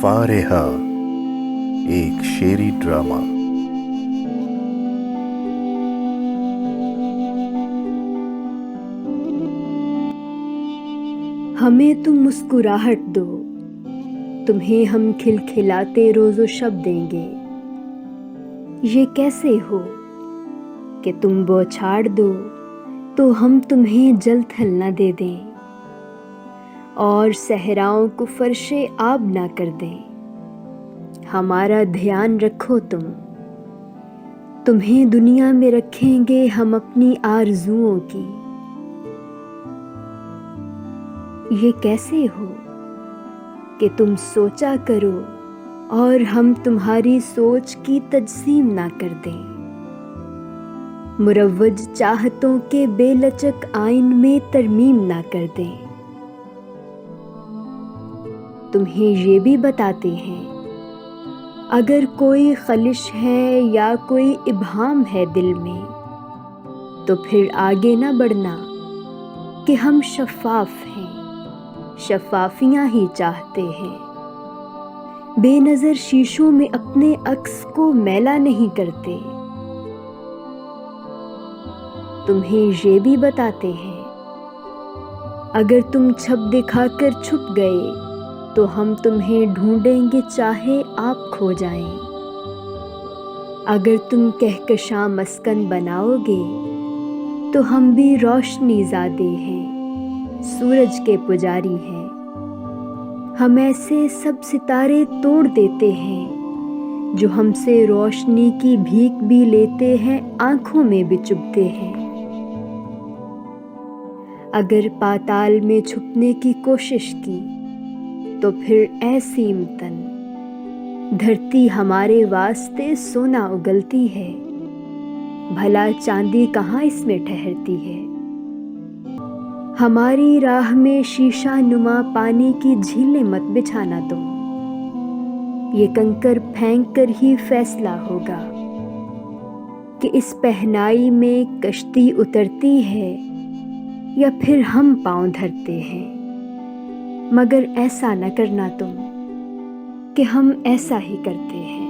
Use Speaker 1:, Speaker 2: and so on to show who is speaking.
Speaker 1: فارہا، ایک شعری ڈرامہ۔
Speaker 2: ہمیں تم مسکراہٹ دو، تمہیں ہم کھلکھلاتے روز و شب دیں گے۔ یہ کیسے ہو کہ تم بوچھاڑ دو تو ہم تمہیں جل تھل نہ دے دیں، اور صحراؤں کو فرش آب نہ کر دیں۔ ہمارا دھیان رکھو تمہیں دنیا میں رکھیں گے ہم اپنی آرزوؤں کی۔ یہ کیسے ہو کہ تم سوچا کرو اور ہم تمہاری سوچ کی تجسیم نہ کر دیں۔ مروج چاہتوں کے بے لچک آئین میں ترمیم نہ کر دیں۔ تمہیں یہ بھی بتاتے ہیں اگر کوئی خلش ہے یا کوئی ابہام ہے دل میں تو پھر آگے نہ بڑھنا کہ ہم شفاف ہیں، شفافیاں ہی چاہتے ہیں۔ بے نظر شیشوں میں اپنے عکس کو میلا نہیں کرتے۔ تمہیں یہ بھی بتاتے ہیں اگر تم چھپ دکھا کر چھپ گئے تو ہم تمہیں ڈھونڈیں گے چاہے آپ کھو جائیں۔ اگر تم کہکشاں مسکن بناؤ گے تو ہم بھی روشنی زادے ہیں، سورج کے پجاری ہیں۔ ہم ایسے سب ستارے توڑ دیتے ہیں جو ہم سے روشنی کی بھیک بھی لیتے ہیں، آنکھوں میں بھی چبھتے ہیں۔ اگر پاتال میں چھپنے کی کوشش کی تو پھر اے سیمتن، دھرتی ہمارے واسطے سونا اگلتی ہے، بھلا چاندی کہاں اس میں ٹھہرتی ہے۔ ہماری راہ میں شیشہ نما پانی کی جھیلیں مت بچھانا تم، یہ کنکر پھینک کر ہی فیصلہ ہوگا کہ اس پہنائی میں کشتی اترتی ہے یا پھر ہم پاؤں دھرتے ہیں۔ مگر ایسا نہ کرنا تم کہ ہم ایسا ہی کرتے ہیں۔